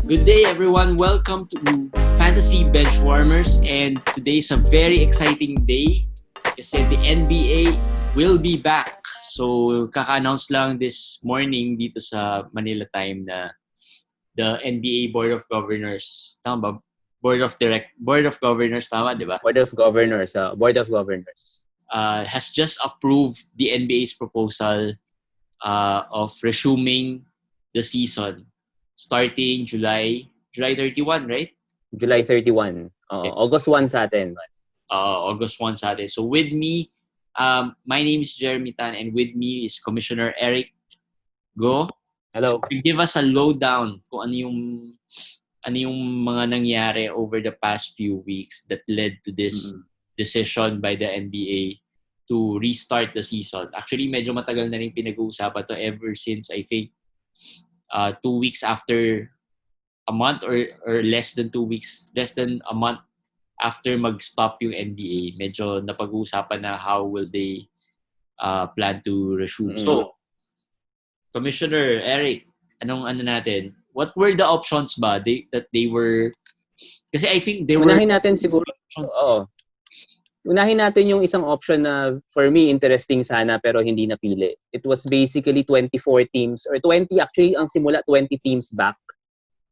Good day, everyone. Welcome to Fantasy Benchwarmers, and today's a very exciting day kasi the NBA will be back. So, kaka-announce lang this morning dito sa Manila time na the NBA Board of Governors, tama ba? Board of Governors, tama, di ba? Board of Governors. Has just approved the NBA's proposal of resuming the season starting July 31, right? July 31. Okay. August 1 sa atin. August 1 sa atin. So with me, my name is Jeremy Tan, and with me is Commissioner Eric Go. Hello. So give us a lowdown kung ano yung mga nangyari over the past few weeks that led to this decision by the NBA to restart the season. Actually, medyo matagal na rin pinag-uusapan to ever since, I think, 2 weeks after a month or less than a month after mag-stop yung NBA. Medyo napag-uusapan na how will they plan to resume. So, Commissioner Eric, natin? What were the options ba that they were... Kasi I think they were... Unahin natin siguro. Unahin natin yung isang option na for me interesting sana pero hindi napili. It was basically 24 teams or 20, actually ang simula 20 teams back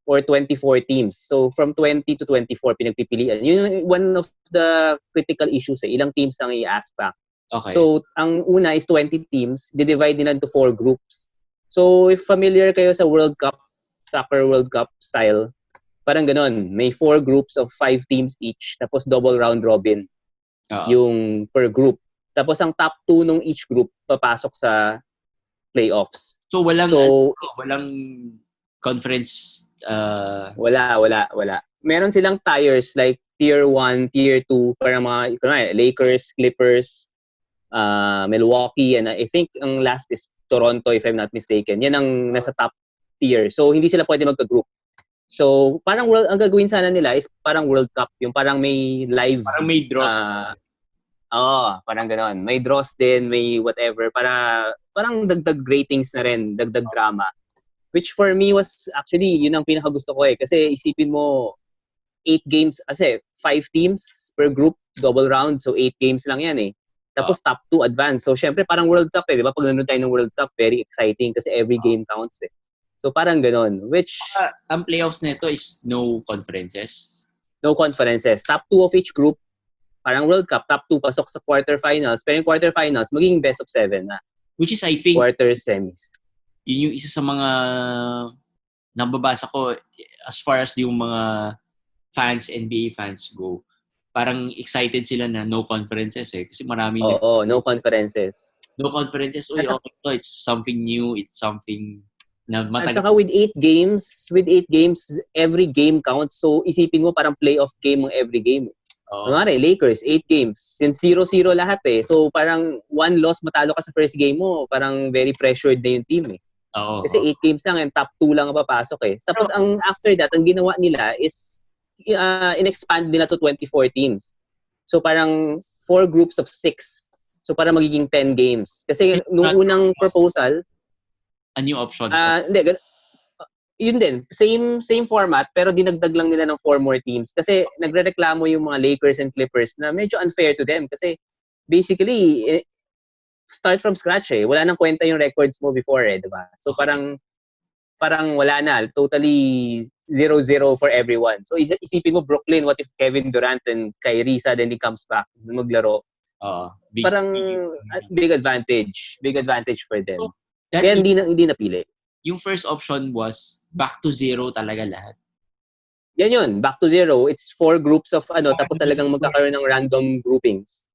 or 24 teams. So from 20 to 24 pinagpipilian. Yun one of the critical issues ilang teams ang i-ask back. Okay. So ang una is 20 teams, di-divide nila into 4 groups. So if familiar kayo sa World Cup, Soccer World Cup style, parang ganon. May 4 groups of 5 teams each tapos double round robin. Yung per group. Tapos ang top 2 nung each group papasok sa playoffs. So walang conference wala. Meron silang tiers like tier 1, tier 2 para mga Lakers, Clippers, Milwaukee, and I think ang last is Toronto if I'm not mistaken. Yan ang nasa top tier. So hindi sila pwede magka-group. So, parang ang gagawin sana nila is parang World Cup. Yung parang may live... Parang may draws. Parang ganon. May draws din, may whatever. Parang dagdag ratings na rin, dagdag drama. Which for me was actually, yun ang pinakagusto ko Kasi isipin mo, 8 games, kasi 5 teams per group, double round. So, 8 games lang yan Tapos top 2 advance. So, syempre parang World Cup di ba? Pag nanonood tayo ng World Cup, very exciting kasi every game counts So, parang ganon. Which... ang playoffs nito is no conferences? No conferences. Top 2 of each group, parang World Cup, top 2 pasok sa quarterfinals. Pero yung quarterfinals, magiging best of 7 na. Which is, I think... Quarters, semis. Yun yung isa sa mga nababasa ko as far as yung mga fans, NBA fans go. Parang excited sila na no conferences Kasi marami... no conferences. No conferences. Uy, okay to. It's something new. It's something... At saka with 8 games, every game counts. So, isipin mo parang playoff game ang every game. Kunwari, Lakers, 8 games. Since 0-0 lahat So, parang 1 loss, matalo ka sa first game mo. Parang very pressured na yung team Kasi 8 games lang and top 2 lang ang papasok Tapos, ang after that, ang ginawa nila is in-expand nila to 24 teams. So, parang 4 groups of 6. So, parang magiging 10 games. Kasi nung unang proposal, a new option. Hindi. Yun din. Same format, pero dinagdag lang nila ng 4 more teams. Kasi nagrereklamo yung mga Lakers and Clippers na medyo unfair to them. Kasi basically, start from scratch Wala nang kwenta yung records mo before diba? So parang wala na. Totally 0-0 for everyone. So isipin mo, Brooklyn, what if Kevin Durant and Kyrie suddenly comes back maglaro? Big advantage. Big advantage for them. So, kaya hindi napili. Yung first option was back to 0 talaga lahat. Yan yun. Back to 0. It's 4 groups of tapos talagang magkakaroon ng random groupings.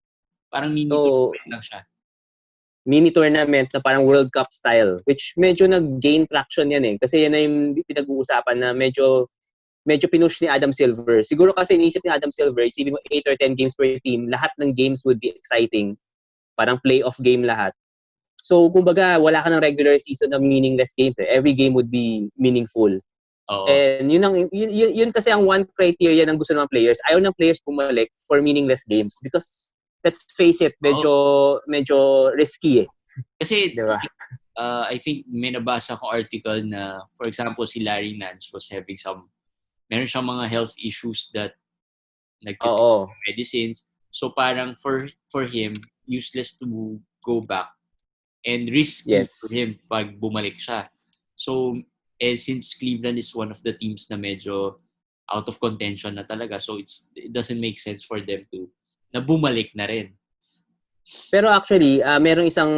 Parang mini tournament lang siya. Mini tournament na parang World Cup style. Which medyo nag-gain traction yan Kasi yan na yung pinag-uusapan na medyo pinush ni Adam Silver. Siguro kasi iniisip ni Adam Silver, isipin mo 8 or 10 games per team, lahat ng games would be exciting. Parang playoff game lahat. So, kumbaga, wala ka ng regular season na meaningless games Every game would be meaningful. And yun kasi ang one criteria ng gusto ng players. Ayaw ng players bumalik for meaningless games because let's face it, medyo risky Kasi diba? I think may nabasa ko article na, for example, si Larry Nance was having meron siyang mga health issues that nagtitake medicines. So parang for him, useless to go back and risky for him pag bumalik siya. So, since Cleveland is one of the teams na medyo out of contention na talaga, so it doesn't make sense for them na bumalik na rin. Pero actually, merong isang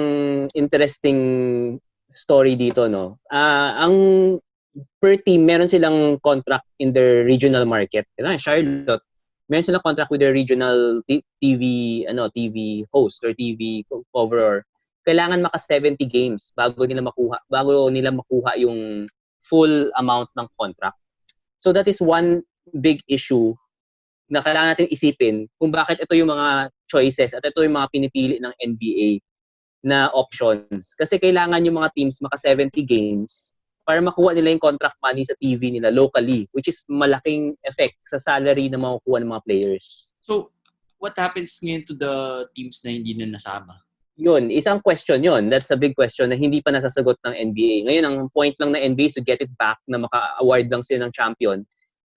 interesting story dito, no? Ang per team, meron silang contract in their regional market. Charlotte, meron silang contract with their regional TV host or TV coverer. Kailangan maka 70 games bago nila makuha yung full amount ng contract. So that is one big issue na kailangan natin isipin kung bakit ito yung mga choices at ito yung mga pinipili ng NBA na options. Kasi kailangan yung mga teams maka 70 games para makuha nila yung contract money sa TV nila locally, which is malaking effect sa salary na makukuha ng mga players. So, what happens ngayon to the teams na hindi na nasama? Yun, isang question yun. That's a big question na hindi pa nasasagot ng NBA. Ngayon, ang point lang ng NBA is to get it back na maka-award lang sila ng champion.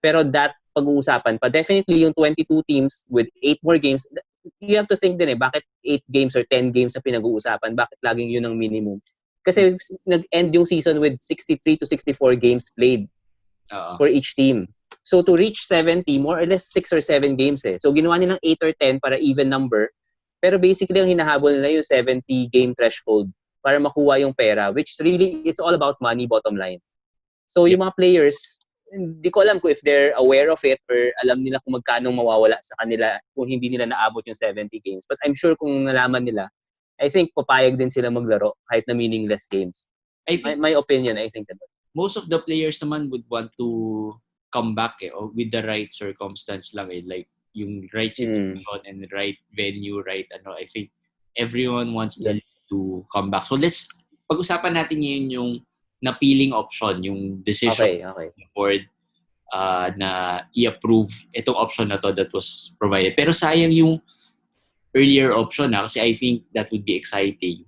Pero that pag-uusapan pa. Definitely, yung 22 teams with 8 more games, you have to think din bakit 8 games or 10 games na pinag-uusapan? Bakit laging yun ang minimum? Kasi nag-end yung season with 63 to 64 games played for each team. So to reach 70, more or less 6 or 7 games So ginawa nilang 8 or 10 para even number. Pero basically, ang hinahabol nila yung 70 game threshold para makuha yung pera, which is really, it's all about money bottom line. So yung mga players, hindi ko alam kung if they're aware of it or alam nila kung magkano mawawala sa kanila kung hindi nila naabot yung 70 games. But I'm sure kung nalaman nila, I think papayag din sila maglaro kahit na meaningless games. My opinion, I think that most of the players naman would want to come back or with the right circumstance lang like yung right situation and the right venue, right I think everyone wants them to come back. So let's pag-usapan natin ngayon yung napiling option, yung decision ng board na i-approve itong option na to that was provided. Pero sayang yung earlier option kasi I think that would be exciting.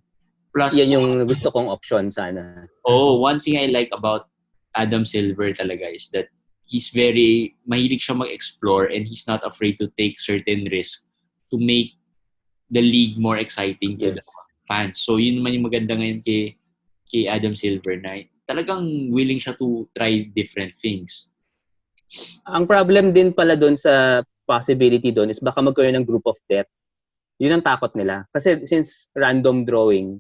Plus, yan yung gusto kong option sana. One thing I like about Adam Silver talaga is that he's mahilig siya mag-explore and he's not afraid to take certain risks to make the league more exciting to the fans. So yun naman yung maganda ngayon kay Adam Silver na talagang willing siya to try different things. Ang problem din pala doon sa possibility doon is baka magkaroon ng group of death. Yun ang takot nila. Kasi since random drawing,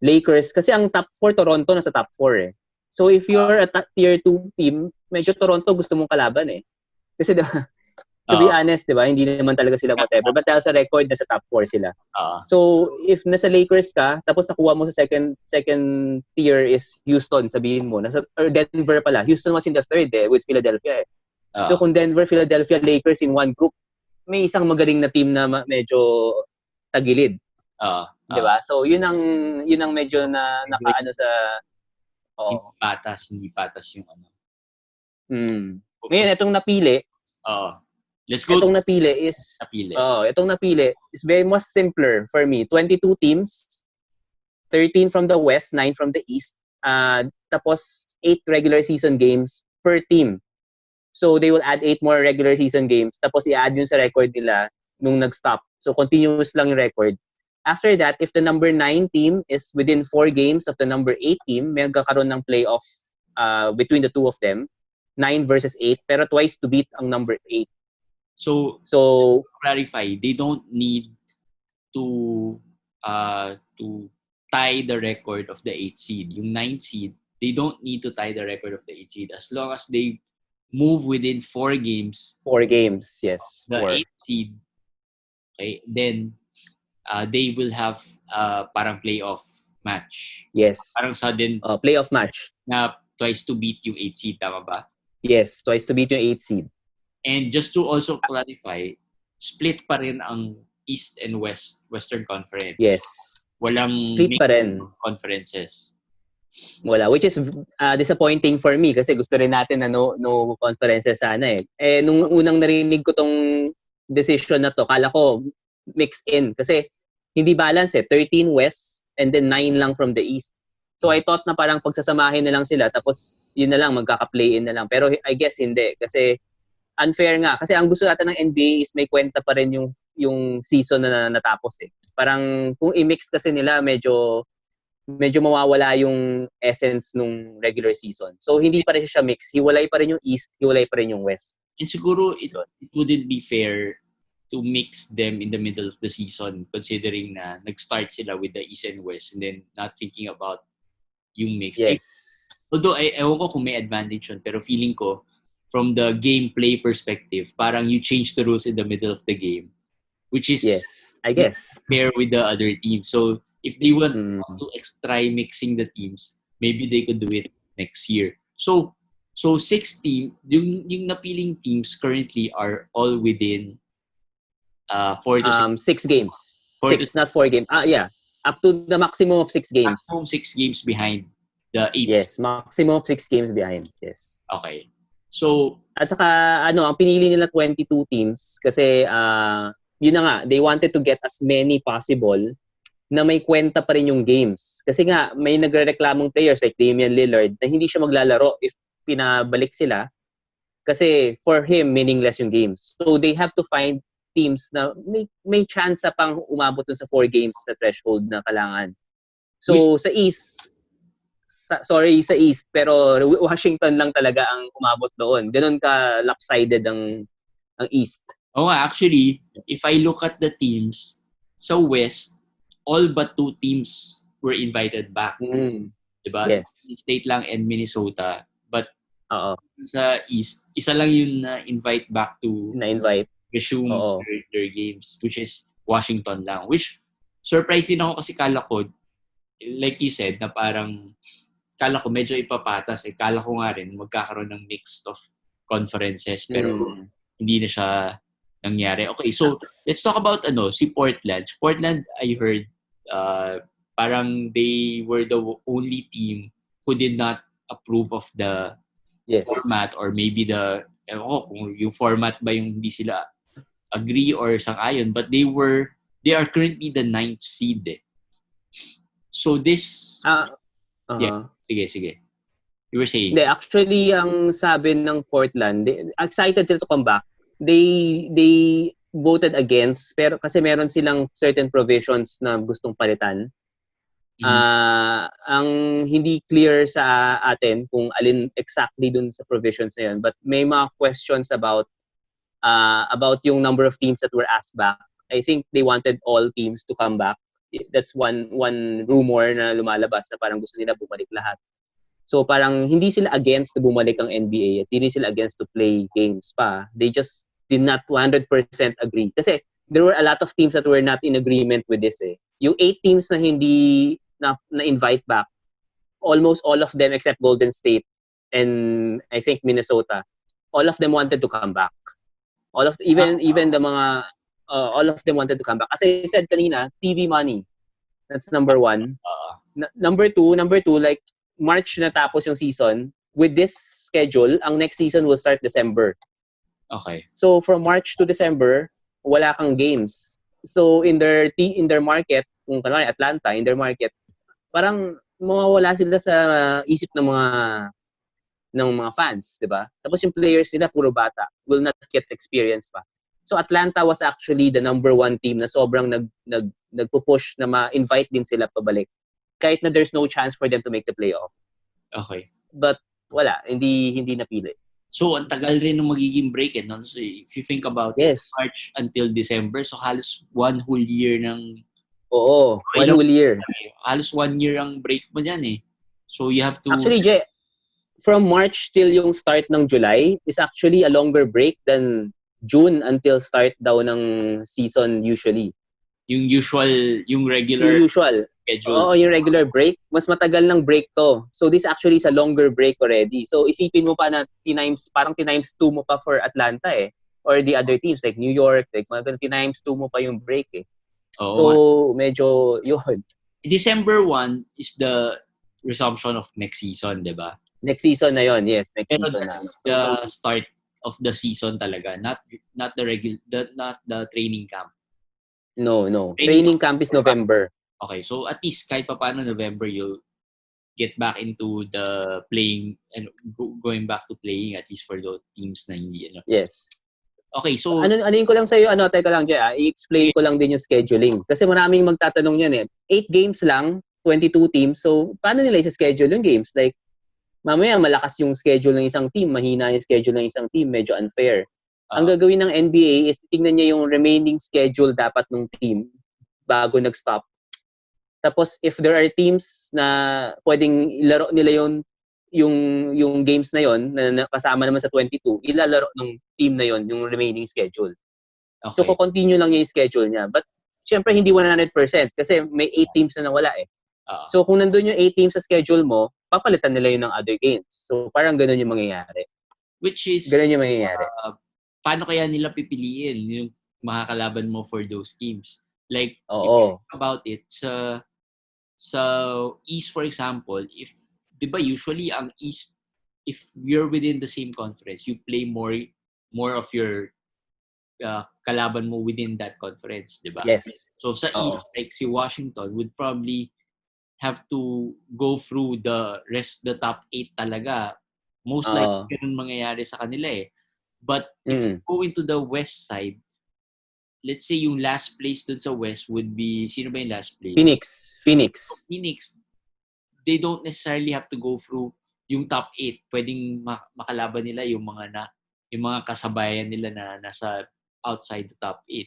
Lakers, kasi ang top 4 Toronto nasa top 4 So if you're a tier 2 team, medyo Toronto gusto mong kalaban Kasi to be honest, di ba, hindi naman talaga sila whatever. But dahil sa record, nasa top 4 sila. So if nasa Lakers ka, tapos nakuha mo sa second tier is Houston, sabihin mo. Or Denver pala. Houston was in the third with Philadelphia So kung Denver, Philadelphia, Lakers in one group, may isang magaling na team na medyo tagilid. Di ba? So yun ang medyo na nakaano sa Hindi patas yung Ngayon, itong napili. Let's go. Itong napili is very much simpler for me. 22 teams, 13 from the West, 9 from the East. Tapos 8 regular season games per team. So they will add 8 more regular season games. Tapos i-add yun sa record nila nung nag-stop. So continuous lang yung record. After that, if the number 9 team is within 4 games of the number 8 team, may magkakaroon ng playoff between the two of them. 9 versus 8, pero twice to beat ang number 8. So to clarify, they don't need to tie the record of the 8th seed. Yung 9th seed, they don't need to tie the record of the 8th seed as long as they move within 4 games. 4 games, yes. The 8th seed, then they will have parang playoff match. Yes. Parang sudden playoff match. Na twice to beat yung 8th seed, tama ba? Yes, twice to beat yung 8th seed. And just to also clarify, split pa rin ang East and Western Conference. Yes. Walang split pa rin conferences. Wala, which is disappointing for me kasi gusto rin natin na no conferences sana nung unang narinig ko tong decision na to, kala ko mix in kasi hindi balance 13 West and then 9 lang from the East. So I thought na parang pagsasamahin na lang sila tapos yun na lang magkaka-play-in na lang. Pero I guess hindi kasi unfair nga kasi ang gusto natin ng NBA is may kwenta pa rin yung season na natapos eh. Parang kung i-mix kasi nila medyo mawawala yung essence nung regular season. So hindi pa rin siya mix. Hiwalay pa rin yung East, hiwalay pa rin yung West. And siguro it wouldn't be fair to mix them in the middle of the season considering na nag-start sila with the East and West and then not thinking about yung mix. Yes. Although, ewan ko kung may advantage yun, pero feeling ko, from the gameplay perspective, parang you change the rules in the middle of the game, which is yes, I guess fair with the other team. So, if they want to try mixing the teams, maybe they could do it next year. So 16, yung napiling teams currently are all within 4 to 6. 6 games. 6, not 4 games. Yeah. Up to the maximum of 6 games. Maximum 6 games behind the 8. Yes, maximum of 6 games behind. Yes. Okay. So, at saka ang pinili nila 22 teams kasi yun na nga, they wanted to get as many possible na may kwenta pa rin yung games. Kasi nga, may nagre-reklamong players like Damian Lillard na hindi siya maglalaro if pinabalik sila kasi for him, meaningless yung games. So, they have to find teams na may chance pang umabot dun sa 4 games na threshold na kailangan. So, sa East, sa East, pero Washington lang talaga ang umabot doon. Ganun ka lopsided ang East. Oh, actually, if I look at the teams, sa West, all but 2 teams were invited back. Diba? Yes. State lang and Minnesota. But sa East, isa lang yung na-invite back to resume their games, which is Washington lang. Which, surprised din ako kasi kala ko, like you said, na parang kala ko medyo ipapatas. Kala ko nga rin magkakaroon ng mix of conferences pero hindi na siya nangyari. Okay, so let's talk about si Portland. Portland, I heard parang they were the only team who did not approve of the format or maybe kung yung format ba yung hindi sila agree or sang-ayon, but they are currently the 9th seed. So this sige. You were saying? Actually, ang sabi ng Portland, excited sila to come back. They voted against pero kasi meron silang certain provisions na gustong palitan. Ang hindi clear sa atin kung alin exactly dun sa provisions na yun, but may mga questions about yung number of teams that were asked back. I think they wanted all teams to come back. That's one rumor na lumalabas na parang gusto nila bumalik lahat. So parang hindi sila against na bumalik ang NBA at hindi sila against to play games pa. They just did not 100% agree. Kasi there were a lot of teams that were not in agreement with this. Yung 8 teams na hindi na-invite back, almost all of them except Golden State and I think Minnesota, all of them wanted to come back. Even the mga all of them wanted to come back. As I said kanina, TV money. That's number 1. Number two, like March na tapos yung season. With this schedule, ang next season will start December. Okay. So from March to December, wala kang games. So in their market, kung kanina Atlanta, in their market, parang mawawala sila sa isip ng mga fans, 'di ba? Tapos yung players nila puro bata, will not get experience pa. So Atlanta was actually the number 1 team na sobrang nagpo-push na ma-invite din sila pabalik. Kahit na there's no chance for them to make the playoff. Okay. But wala, hindi napili. So ang tagal rin ng magiging break no? So if you think about March until December, so halos 1 whole year ng Oo, 1 whole year. Halos 1 year ang break mo diyan So you have to actually, from March till yung start ng July is actually a longer break than June until start daw ng season usually. Yung regular schedule. Oo, yung regular break. Mas matagal ng break to. So this actually is a longer break already. So isipin mo pa na parang times 2 mo pa for Atlanta or the other teams like New York, like mga times 2 mo pa yung break So medyo yun. December 1 is the resumption of next season, di ba? Next season na yon, yes. Next Pero season that's the start of the season talaga, not the training camp. No. Training camp is November. Okay, so at least kahit pa paano November get back into the playing and going back to playing, at least for those teams na hindi Yes. Okay, so Anuin ko lang sa iyo, teka lang Jay, i-explain ko lang din yung scheduling. Kasi maraming magtatanong yan 8 games lang, 22 teams. So, paano nila i-schedule yung games? Like, mamaya malakas yung schedule ng isang team, mahina yung schedule ng isang team, medyo unfair. Ang gagawin ng NBA is tingnan niya yung remaining schedule dapat ng team bago nag-stop. Tapos if there are teams na pwedeng ilaro nila yung games na yon na kasama naman sa 22, ilalaro ng team na yon yung remaining schedule. Okay. So ko-continue lang niya yung schedule niya. But syempre hindi 100% kasi may 8 teams na nawala eh. So kung nandun yung 8 teams sa schedule mo, papalitan nila yun ng other games. So parang ganun yung mangyayari. Which is ganun yung mangyayari. Paano kaya nila pipiliin yung makakalaban mo for those teams? Like, if you think about it, sa East, for example, if, di ba, usually ang East, if you're within the same conference, you play more of your kalaban mo within that conference, di ba? Yes. So sa East, like si Washington would probably have to go through the top 8 talaga. Most likely, ganun mangyayari sa kanila eh. But if you go into the West side, let's say yung last place dun sa West would be, sino ba yung last place? Phoenix. So Phoenix, they don't necessarily have to go through yung top 8. Pwedeng makalaban nila yung mga kasabayan nila na nasa outside the top 8.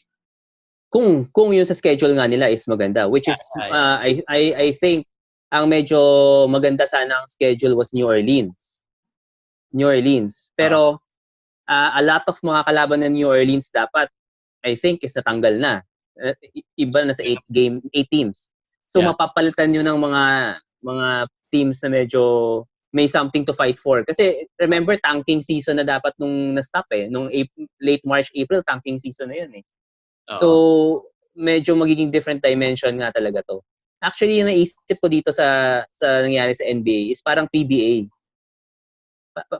Kung yung sa schedule nga nila is maganda, which is I think ang medyo maganda sana ang schedule was New Orleans. Pero a lot of mga kalaban ng New Orleans dapat I think is natanggal na. Iba na sa 8 teams. So mapapalitan yun ng mga teams na medyo may something to fight for. Kasi remember tanking season na dapat nung na-stop eh. Nung late March, April, tanking season na yun eh. So medyo magiging different dimension nga talaga to. Actually, yung naisip ko dito sa nangyari sa NBA is parang PBA.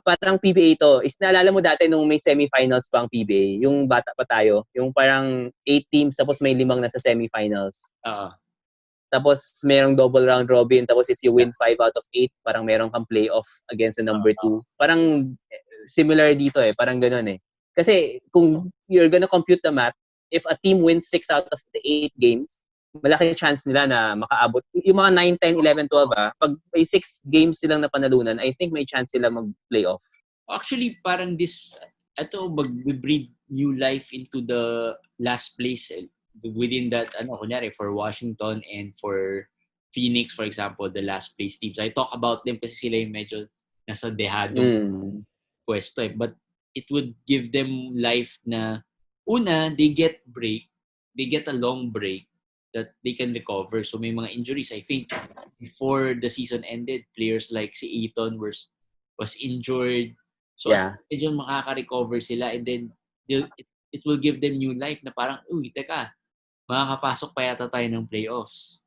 Parang PBA to. Is naalala mo dati nung may semifinals pa ang PBA, yung bata pa tayo, yung parang 8 teams tapos may 5 nasa semifinals. Tapos merong double round robin, tapos if you win 5 out of 8, parang meron kang playoff against the number 2. Parang similar dito eh, parang ganoon eh. Kasi kung you're gonna compute the math, if a team wins 6 out of the 8 games, malaki chance nila na makaabot. Yung mga 9, 10, 11, 12 pag may 6 games silang napanalunan, I think may chance sila mag-playoff. Actually, parang mag-breathe new life into the last place within that, kunyari, for Washington and for Phoenix, for example, the last place teams. I talk about them kasi sila yung medyo nasa dehadong pwesto eh. But it would give them life na, una, they get a long break that they can recover. So may mga injuries. I think before the season ended, players like si Eaton was injured. So medyo makaka-recover sila and then it will give them new life na parang, teka, makakapasok pa yata tayo ng playoffs.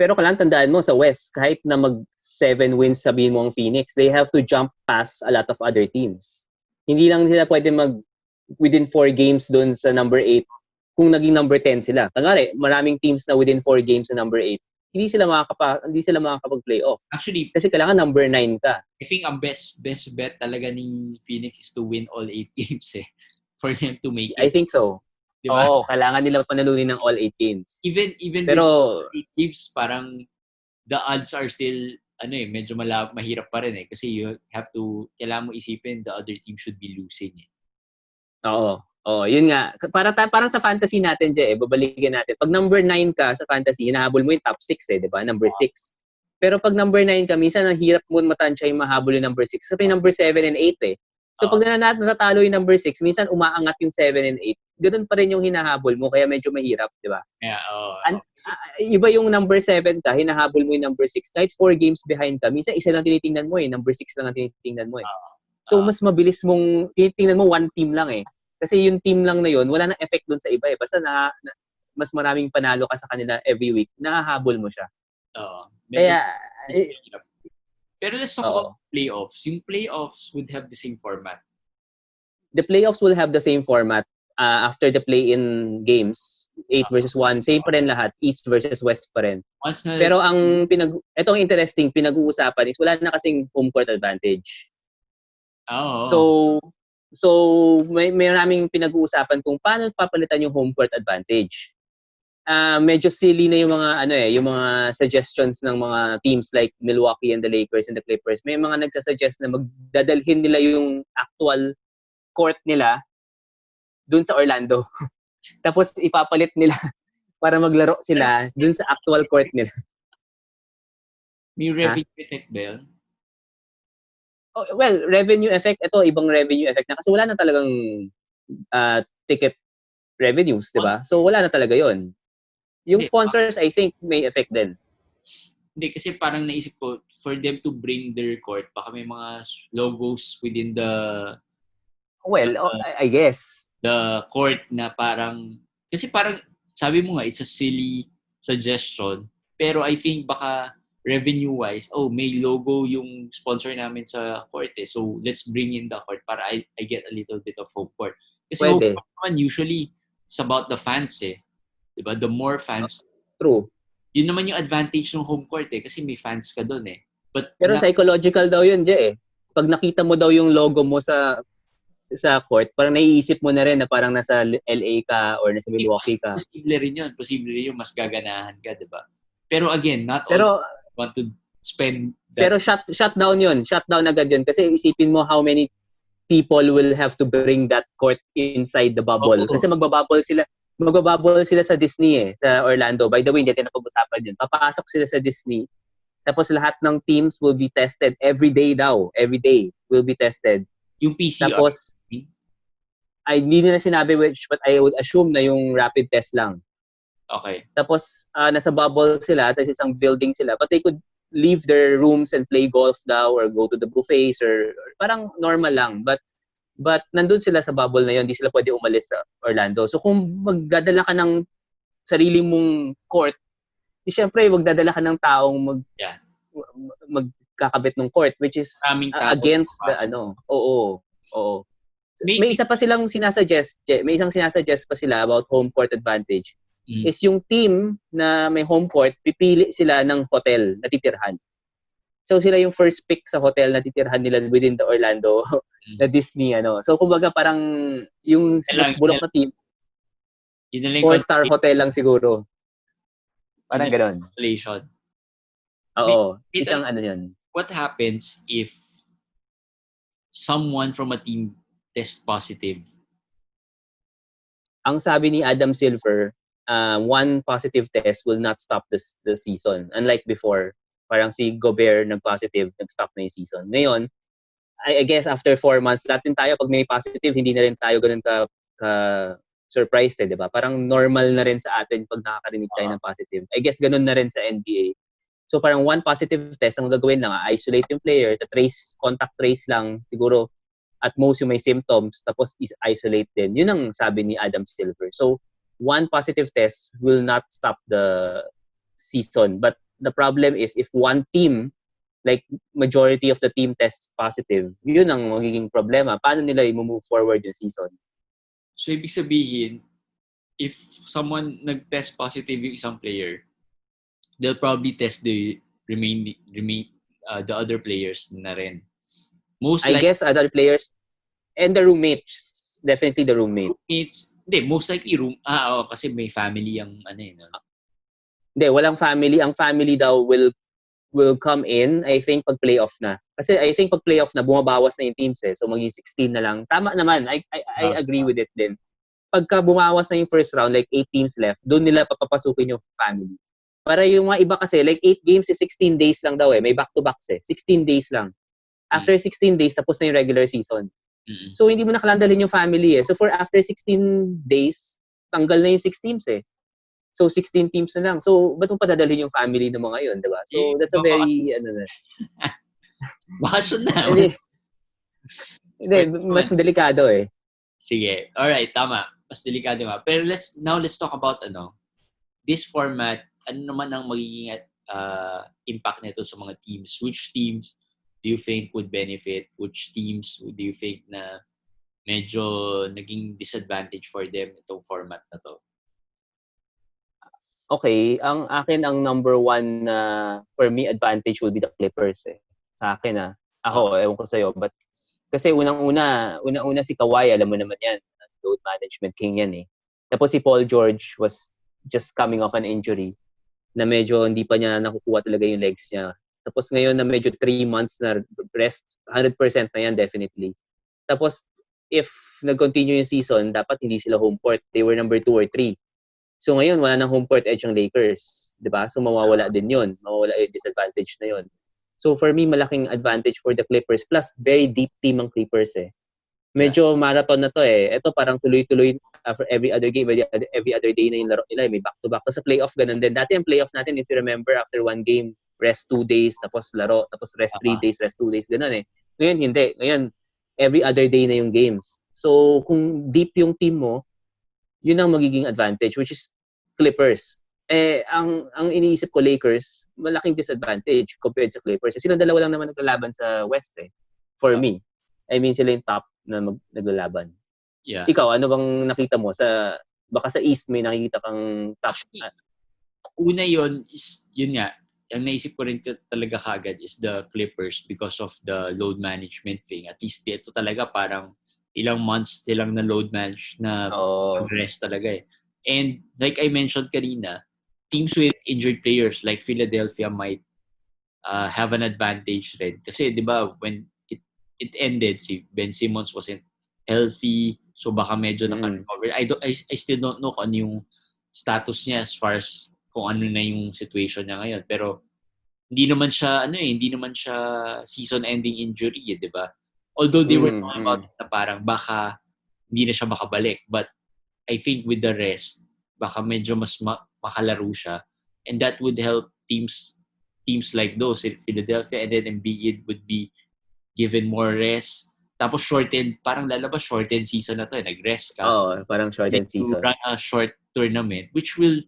Pero kailangan tandaan mo sa West, kahit na mag-7 wins sabihin mo ang Phoenix, they have to jump past a lot of other teams. Hindi lang sila pwede within 4 games doon sa number 8 kung naging number 10 sila. Kanyari, maraming teams na within 4 games sa number 8, hindi sila makakapag-playoff. Actually, kasi kailangan number 9 ka. I think ang best bet talaga ni Phoenix is to win all 8 games for them to make it. I think so. Diba? Kailangan nila panalunin ng all 8 games. Even pero with 8 games, parang the odds are still medyo mahirap pa rin kasi you have to, kailangan mo isipin the other team should be losing yun nga. Parang sa fantasy natin babalikin natin. Pag number 9 ka sa fantasy, hinahabol mo yung top 6 di ba? Number 6. Pero pag number 9 ka, minsan ang hirap mo matansya yung mahabol yung number 6. Kasi number 7 and 8 So pag natatalo yung number 6, minsan umaangat yung 7 and 8. Ganun pa rin yung hinahabol mo, kaya medyo mahirap, di ba? Iba yung number 7 ka, hinahabol mo yung number 6. Kahit 4 games behind ka, minsan isa lang tinitingnan mo number 6 lang ang tinitingnan mo So mas mabilis mong tinitingnan mo one team lang Kasi yung team lang na yun, wala nang effect dun sa iba Basta mas maraming panalo ka sa kanila every week, nahahabol mo siya. Kaya pero let's talk about playoffs. Yung playoffs would have the same format. The playoffs will have the same format after the play-in games. 8 versus 1, same pa rin lahat, East versus West pa rin. Once na, Pero etong interesting, pinag-uusapan is wala na kasing home court advantage. So may maraming pinag-uusapan kung paano papalitan yung home court advantage. Medyo silly na yung mga yung mga suggestions ng mga teams like Milwaukee and the Lakers and the Clippers. May mga nagsasuggest na magdadalhin nila yung actual court nila dun sa Orlando. Tapos ipapalit nila para maglaro sila dun sa actual court nila. May revenue effect ba yun? Oh, well, revenue effect, ito ibang revenue effect na kasi wala na talagang ticket revenues, di ba? So wala na talaga yon. Yung sponsors, I think, may effect din. Hindi, kasi parang naisip ko, for them to bring their court, baka may mga logos within the... Well, I guess. The court na parang... Kasi parang, sabi mo nga, it's a silly suggestion. Pero I think baka revenue-wise, may logo yung sponsor namin sa court eh. So, let's bring in the court para I get a little bit of home court. Kasi pwede. Home court naman, usually, it's about the fans eh. Diba? The more fans. True. Yun naman yung advantage ng home court eh. Kasi may fans ka doon eh. Pero psychological daw yun, eh. Pag nakita mo daw yung logo mo sa court, parang naiisip mo na rin na parang nasa LA ka or nasa Milwaukee ka. Posible rin yun. Posible rin yun. Mas gaganahan ka, diba? Pero again, not all want to spend that. Pero shutdown yun. Shutdown agad yun. Kasi isipin mo how many people will have to bring that court inside the bubble. Kasi magbabubble sila sa Disney sa Orlando. By the way, hindi natin napag-usapan yun. Papasok sila sa Disney. Tapos lahat ng teams will be tested every day daw. Every day will be tested. Yung PCR? Tapos, hindi nila sinabi which, but I would assume na yung rapid test lang. Okay. Tapos, nasa bubble sila, tapos isang building sila. But they could leave their rooms and play golf daw or go to the buffets or parang normal lang. But nandun sila sa bubble na yun, hindi sila pwede umalis sa Orlando. So kung magdadala ka ng sarili mong court, siyempre magdadala ka ng taong magkakabit ng court, which is against the Oo. May isa pa silang sinasuggest, may isang sinasuggest pa sila about home court advantage. Is yung team na may home court, pipili sila ng hotel na titirhan. So sila yung first pick sa hotel na titirhan nila within the Orlando na Disney So kumbaga parang yung mas bulok na team 4-star hotel lang siguro. Parang gano'n. Oo, isang yun. What happens if someone from a team test positive? Ang sabi ni Adam Silver, one positive test will not stop the season. Unlike before, parang si Gobert nag-positive, nag-stop na yung season. Ngayon, I guess after 4 months, lahat din tayo, pag may positive, hindi na rin tayo ganun ka-surprised, di ba? Parang normal na rin sa atin pag nakakarinig tayo ng positive. I guess ganun na rin sa NBA. So parang one positive test, ang gagawin lang, isolate yung player, contact trace lang, siguro at most yung may symptoms, tapos isolate din. Yun ang sabi ni Adam Silver. So, one positive test will not stop the season. But the problem is if one team, like majority of the team tests positive, yun ang magiging problema. Paano nila i-move forward yung season? So, ibig sabihin, if someone nag-test positive yung isang player, they'll probably test the the other players na rin. I guess other players and the roommates. Definitely the roommate. Roommates, most likely kasi may family ang Hindi, walang family. Ang family daw will come in, I think, pag playoff na. Kasi I think pag playoff na, bumabawas na yung teams So maging 16 na lang. Tama naman. I agree with it din. Pagka bumawas na yung first round, like 8 teams left, doon nila papapasukin yung family. Para yung mga iba kasi, like 8 games is 16 days lang daw May back-to-backs 16 days lang. After 16 days, tapos na yung regular season. So, hindi mo nakalandalin yung family So, for after 16 days, tanggal na yung 6 teams So, 16 teams na lang. So, ba't mo padadalhin yung family ng mga yun, diba? So, that's a very, Bakasyon na. Hindi, mas delikado Sige. Alright, tama. Mas delikado nga. Pero let's talk about, this format, ano naman ang magiging impact nito sa mga teams? Which teams do you think would benefit? Which teams do you think na medyo naging disadvantage for them itong format na to? Okay, ang akin ang number one na for me advantage will be the Clippers eh. Sa akin Ako, ewan ko sa'yo, but kasi unang-una si Kawhi, alam mo naman yan, load management king yan eh. Tapos si Paul George was just coming off an injury na medyo hindi pa niya nakukuha talaga yung legs niya. Tapos ngayon na medyo 3 months na rest, 100% na yan definitely. Tapos if nag-continue yung season, dapat hindi sila home court. They were number 2 or 3. So ngayon, wala nang home court edge ang Lakers. 'Di ba? So mawawala din yun. Mawawala yung disadvantage na yun. So for me, malaking advantage for the Clippers. Plus, very deep team ang Clippers eh. Medyo marathon na to eh. Ito parang tuloy-tuloy after every other game, every other day na yung laro nila. May back-to-back. Tapos sa playoff, ganun din. Dati ang playoffs natin, if you remember, after one game, rest 2 days, tapos laro, tapos rest 3 days, rest 2 days. Ganun eh. Ngayon, hindi. Ngayon, every other day na yung games. So, kung deep yung team mo, yun ang magiging advantage, which is Clippers. Ang iniisip ko, Lakers, malaking disadvantage compared sa Clippers. Silang dalawa lang naman naglalaban sa West eh. For me. I mean, sila yung top na naglalaban. Yeah. Ikaw, ano bang nakita mo? Baka sa East may nakikita kang top. Una yun is, yun nga, ang naisip ko rin talaga kagad is the Clippers because of the load management thing. At least ito talaga parang ilang months silang na load manage na rest talaga eh. And like I mentioned kanina, teams with injured players like Philadelphia might have an advantage rin. Kasi di ba when it ended, si Ben Simmons wasn't healthy, so baka medyo naka-recover. I still don't know kung ano yung status niya as far as kung ano na yung situation niya ngayon. Pero hindi naman siya season-ending injury, di ba? Although they were talking about it na parang baka hindi na siya makabalik. But I think with the rest, baka medyo mas makalaro siya. And that would help teams like those in Philadelphia, and then Embiid would be given more rest. Tapos parang lalabas shortened season na to. Nag-rest ka. Parang shortened season. To run a short tournament, which will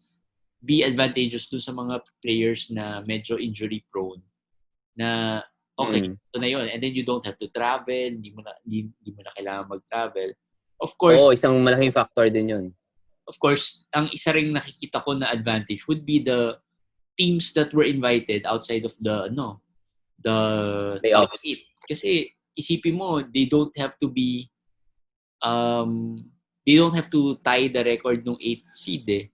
be advantageous dun sa mga players na medyo injury prone. Na okay, ito na yun. And then you don't have to travel, hindi mo na kailangan mag-travel. Of course, isang malaking factor din yun. Of course, ang isa ring nakikita ko na advantage would be the teams that were invited outside of the top 8. Kasi isipin mo, they don't have to tie the record ng 8th seed eh.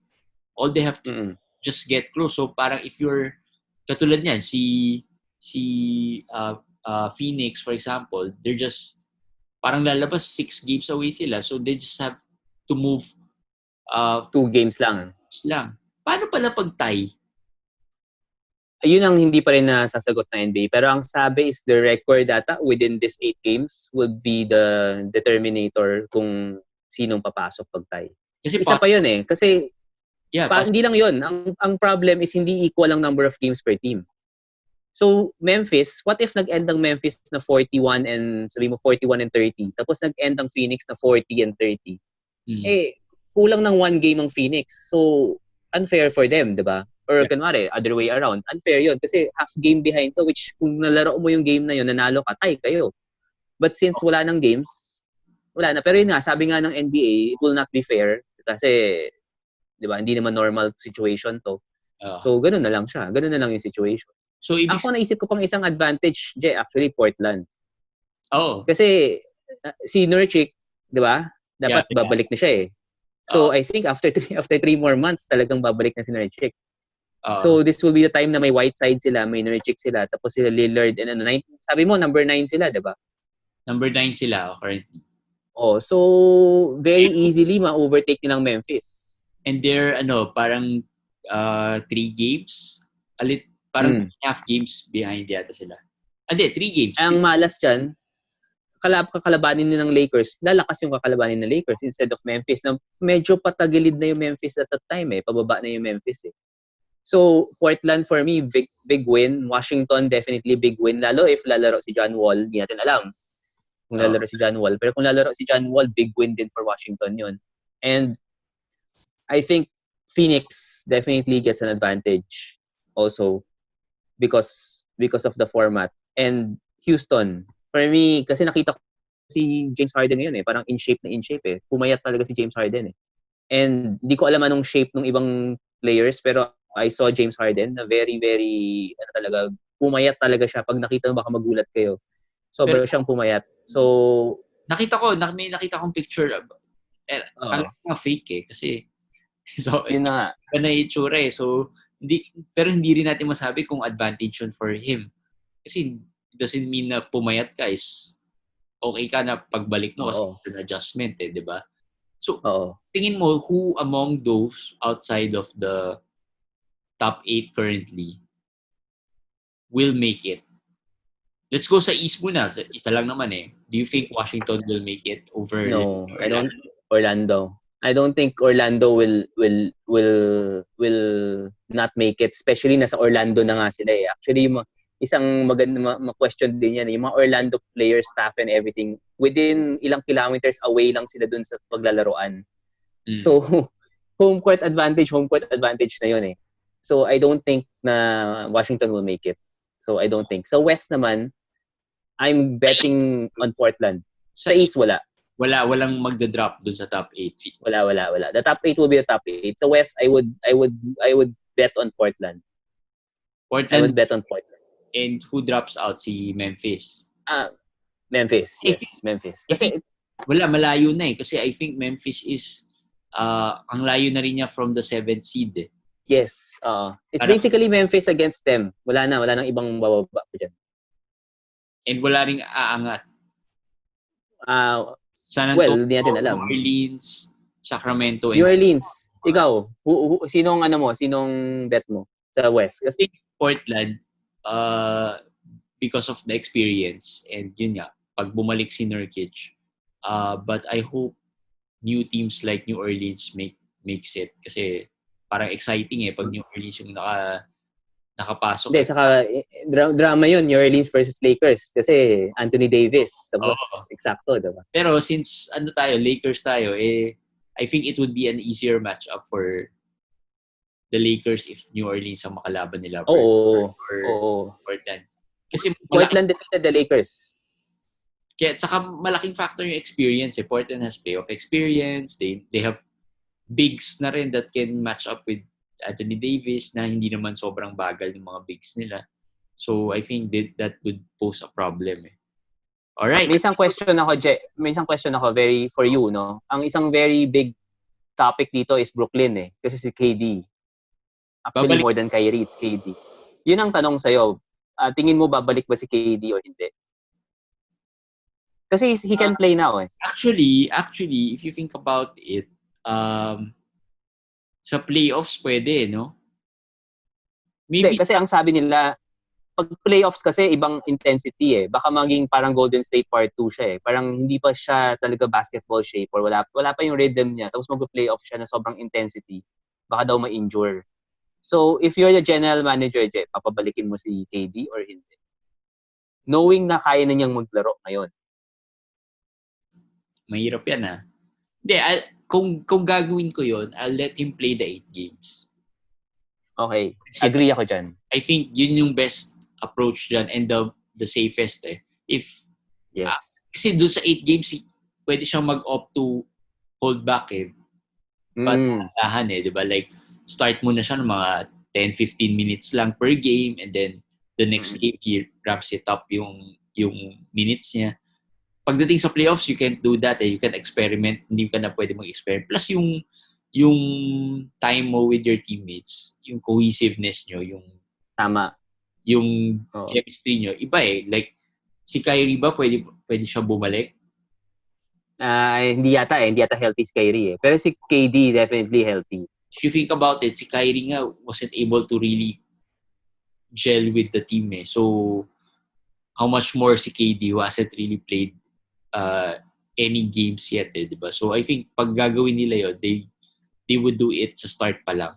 All they have to just get close. So parang if you're katulad niyan, si Phoenix for example, they're just parang lalabas 6 games away sila. So they just have to move 2 games lang. Paano pala pag tie? Ayun ang hindi pa rin nasasagot ng NBA. Pero ang sabi is the record data within these 8 games would be the determinator kung sinong papasok pag tie. Kasi isa pa yun eh. Kasi hindi lang yun. Ang problem is hindi equal ang number of games per team. So, Memphis, what if nag-end ang Memphis na 41 and 30, tapos nag-end ang Phoenix na 40 and 30? Kulang ng 1 game ang Phoenix. So, unfair for them, di ba? Or kunwari, other way around. Unfair yun. Kasi half game behind to, which kung nalaro mo yung game na yun, nanalo ka, tie kayo. But since wala ng games, wala na. Pero yun nga, sabi nga ng NBA, it will not be fair. Kasi, di ba, hindi naman normal situation to. So, ganun na lang siya. Ganun na lang yung situation. So, ako naisip ko pang isang advantage, actually, Portland. Kasi, si Nurkic, di ba? Dapat babalik na siya eh. So, I think after 3 more months, talagang babalik na si Nurkic. So, this will be the time na may Whiteside sila, may Nurkic sila, tapos sila Lillard, and sabi mo, number 9 sila, di ba? Number 9 sila currently. So, very easily ma-overtake nilang Memphis. And they're, parang 3 games? Parang half games behind yata sila. 3 games. Ang malas dyan, kakalabanin ng Lakers, lalakas yung kakalabanin ng Lakers instead of Memphis. Na medyo patagilid na yung Memphis at that time eh. Pababa na yung Memphis eh. So, Portland for me, big win. Washington, definitely big win. Lalo if lalaro si John Wall, hindi natin alam kung lalaro si John Wall. Pero kung lalaro si John Wall, big win din for Washington yun. And I think Phoenix definitely gets an advantage also because of the format. And Houston, for me, kasi nakita ko si James Harden ngayon eh. Parang in shape eh. Pumayat talaga si James Harden eh. And di ko alam anong shape ng ibang players, pero I saw James Harden na very, very, pumayat talaga siya. Pag nakita mo, baka magulat kayo. Sobrang siyang pumayat. So, may nakita kong picture. Alam ko fake eh. Kasi, so, yun na nga. Iba na itsura eh. So, pero hindi rin natin masabi kung advantage yun for him. Kasi, it doesn't mean na pumayat ka is okay ka na pagbalik mo kasi it's an adjustment eh, di ba? So, tingin mo, who among those outside of the top 8 currently will make it? Let's go sa East muna. Ika lang naman eh. Do you think Washington will make it over? No, I don't. Orlando. I don't think Orlando will not make it. Especially nasa Orlando na nga sila eh. Actually, isang maganda ma-question din yan. Yung mga Orlando players, staff and everything, within ilang kilometers away lang sila dun sa paglalaroan. So, home court advantage na yun eh. So, I don't think na Washington will make it. So, I don't think. Sa West naman, I'm betting on Portland. Sa East, wala. Walang magda-drop dun sa top 8. Wala. The top 8 will be the top 8. Sa West, I would bet on Portland. I would bet on Portland. And who drops out? Si Memphis. Memphis. Yes, Memphis. Kasi malayo na eh. Kasi I think Memphis is ang layo na rin niya from the 7th seed eh. Yes. It's basically Memphis against them. Wala nang ibang bababa pa dyan. And wala ring aangat. San Antonio, hindi natin alam. New Orleans, Sacramento. New Orleans. Ikaw, sinong bet mo sa West? Kasi Portland, because of the experience, and yun nga, pag bumalik si Nurkic, but I hope new teams like New Orleans makes it. Kasi parang exciting eh, pag New Orleans yung nakapasok. Hindi, saka drama yun, New Orleans versus Lakers. Kasi Anthony Davis, tapos eksakto, diba? Pero since Lakers tayo, I think it would be an easier matchup for the Lakers if New Orleans ang makalaban nila. Oo. Portland. Kasi Portland defeated the Lakers. Kaya saka malaking factor yung experience. Portland has playoff experience. They have bigs na rin that can match up with Anthony Davis na hindi naman sobrang bagal ng mga bigs nila. So I think that would pose a problem eh. Alright. May isang question ako very for you, no? Ang isang very big topic dito is Brooklyn eh. Kasi si KD. Actually, more than Kyrie, it's KD. Yun ang tanong sa'yo. Tingin mo babalik ba si KD o hindi? Kasi he can play now eh. Actually, if you think about it, sa playoffs pwede, no? Maybe kasi ang sabi nila, pag playoffs kasi ibang intensity eh. Baka maging parang Golden State Part 2 siya eh. Parang hindi pa siya talaga basketball shape or wala pa yung rhythm niya. Tapos mag-playoff siya na sobrang intensity. Baka daw ma-injure. So, if you're the general manager, papabalikin mo si KD or hindi? Knowing na kaya na niyang maglaro ngayon. Mahirap yan ah. Hindi, kung gagawin ko yon, I'll let him play the 8 games. Okay. Agree ako dyan. I think yun yung best approach dyan and the safest eh. Yes. Kasi dun sa 8 games, pwede siyang mag-opt to hold back eh. Patahan eh, di ba? Like, start muna siya ng mga 10-15 minutes lang per game and then the next game, he ramps it up yung minutes niya. Pagdating sa playoffs, you can't do that eh. You can experiment. Hindi ka na pwede mag-experiment. Plus yung time mo with your teammates, yung cohesiveness nyo, yung tama. Yung chemistry nyo, iba eh. Like, si Kyrie ba pwede siya bumalik? Hindi yata healthy si Kyrie eh. Pero si KD definitely healthy. If you think about it, si Kyrie nga wasn't able to really gel with the team eh. So, how much more si KD who hasn't really played any games yet eh, diba? So I think pag gagawin nila yun, they would do it sa start pa lang.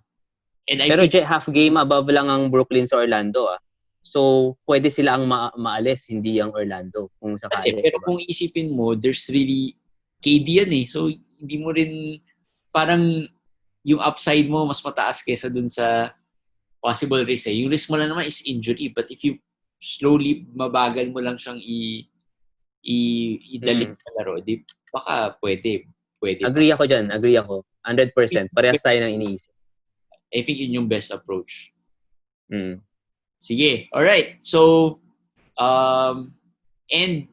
And pero half game above lang ang Brooklyn sa Orlando ah. So pwede sila ang maalis, hindi ang Orlando kung sakali. Pero diba? Kung isipin mo, there's really KD yan eh. So hindi mo rin parang yung upside mo mas mataas kaysa dun sa possible risk eh. Yung risk mo lang naman is injury, but if you slowly mabagal mo lang siyang idalik sa laro, di baka pwede. Agree ako dyan. 100%. Parehas tayo ng iniisip. I think yun yung best approach. Mm. Sige. Alright. So, and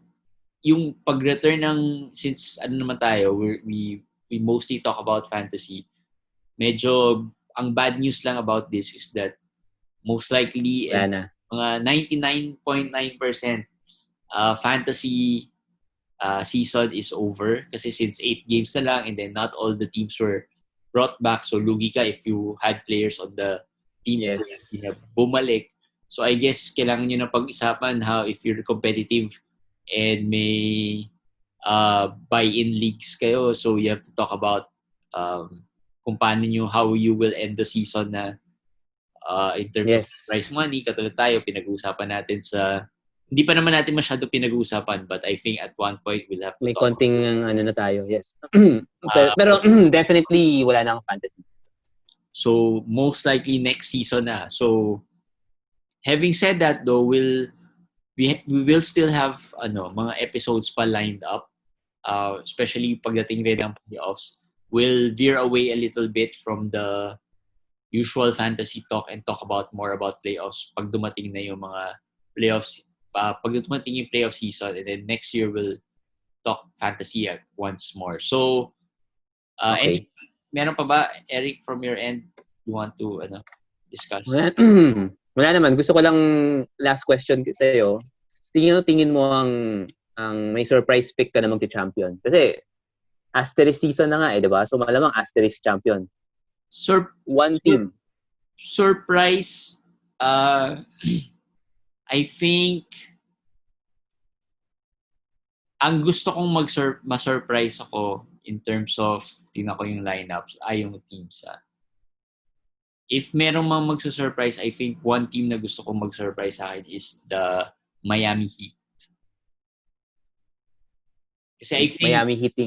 yung pag-return ng, since ano naman tayo, we mostly talk about fantasy, medyo, ang bad news lang about this is that most likely, and mga 99.9% fantasy season is over kasi since 8 games na lang and then not all the teams were brought back, so lugi ka if you had players on the teams that you have bumalik. So I guess kailangan nyo na pag-isapan how if you're competitive and may buy-in leagues kayo, so you have to talk about kung paano nyo, how you will end the season na in terms of prize money. Katulad tayo, pinag-uusapan natin sa, hindi pa naman natin masyado pinag-uusapan, but I think at one point we'll have to may talk. konting ano na tayo, yes. pero definitely wala nang fantasy. So most likely next season na. So having said that though, we will still have mga episodes pa lined up, especially pagdating rin ng playoffs. We'll veer away a little bit from the usual fantasy talk and talk about more about playoffs pag dumating na yung mga playoffs, pag dumating yung playoff season, and then next year we'll talk fantasy once more. So okay. Meron pa ba, Eric, from your end you want to discuss? Wala naman, gusto ko lang last question sa iyo. Tingin mo ang may surprise pick ka na magti-champion kasi asterisk season na nga di ba? So malamang asterisk champion. One team. Surprise, I think ang gusto kong ma-surprise ako in terms of tingnan ko yung lineups ay yung teams. If merong mga magsusurprise, I think one team na gusto kong mag-surprise sa akin is the Miami Heat. Kasi I think Miami Heat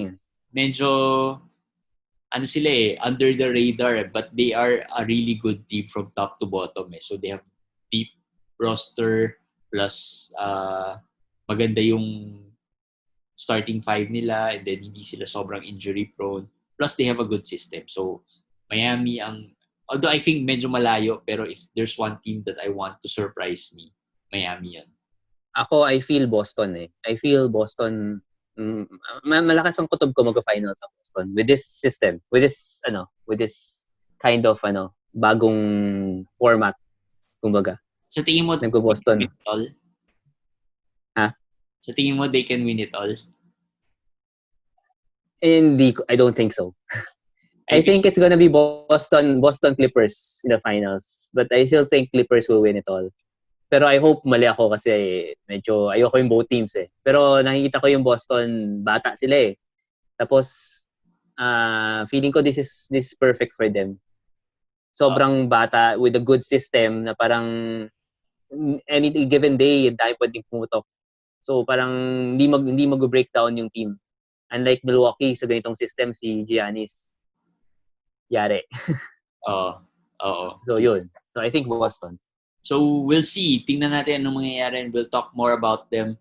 medyo sila under the radar, but they are a really good team from top to bottom. So they have deep roster plus maganda yung starting five nila, and then hindi sila sobrang injury prone. Plus they have a good system. So Miami although I think medyo malayo, pero if there's one team that I want to surprise me, Miami yan. Ako, I feel Boston I feel Boston malakas ang kutob ko mag-finals sa Boston with this system, with this kind of bagong format, kumbaga. Sa tingin mo, nag-Boston. Ha? Sa tingin mo, they can win it all? I don't think so. I think it's gonna be Boston Clippers in the finals, but I still think Clippers will win it all. Pero I hope mali ako kasi medyo ayoko yung both teams Pero nakikita ko yung Boston, bata sila Tapos feeling ko this is perfect for them. Sobrang bata with a good system na parang any given day dahil pwedeng pumutok. So parang hindi mag-breakdown yung team. Unlike Milwaukee sa ganitong system, si Giannis yare. Oo. So yun. So I think Boston. So, we'll see. Tingnan natin anong mangyayari and we'll talk more about them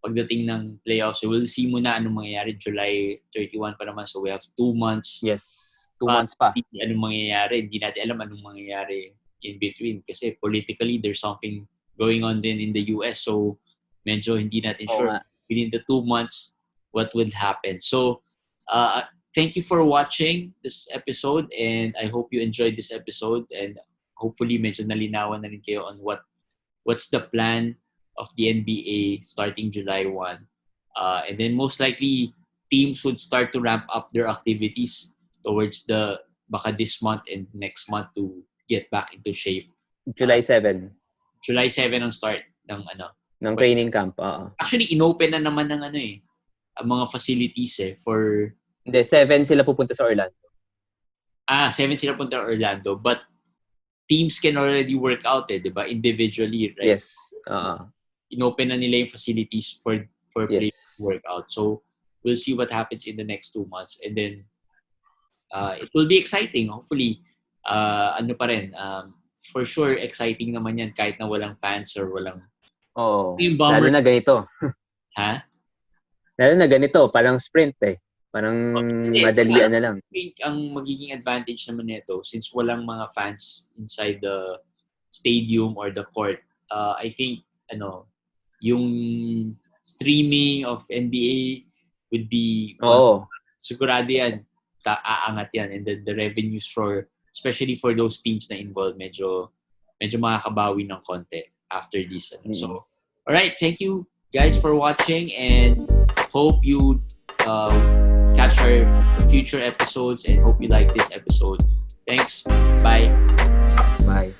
pagdating ng playoffs. So, we'll see muna anong mangyayari. July 31 pa naman. So, we have 2 months. Yes. 2 months pa. Anong mangyayari. Hindi natin alam anong mangyayari in between. Kasi politically, there's something going on din in the US. So, medyo hindi natin sure within the 2 months what would happen. So, thank you for watching this episode and I hope you enjoyed this episode and hopefully medyo nalinawan na rin kayo on what's the plan of the NBA starting July 1. And then most likely teams would start to ramp up their activities towards baka this month and next month to get back into shape. July 7. July 7 ang start ng ng training camp. Actually inopen na naman ng ang mga facilities for Hindi, 7 sila pupunta sa Orlando. 7 sila pupunta sa Orlando but teams can already work out di ba? Individually, right? Yes. Inopen na nila yung facilities for players to work out. So, we'll see what happens in the next 2 months. And then, it will be exciting. Hopefully, pa rin, for sure, exciting naman yan kahit na walang fans or walang... lalo na ganito. Ha? Lalo na ganito, parang sprint Parang madalian na lang. I think ang magiging advantage naman nito, since walang mga fans inside the stadium or the court, I think yung streaming of NBA would be sigurado yan, aangat yan, and then the revenues for, especially for those teams na involved, medyo makakabawi ng konti after this. So, alright, thank you guys for watching, and hope you catch our future episodes, and hope you like this episode. Thanks. Bye. Bye.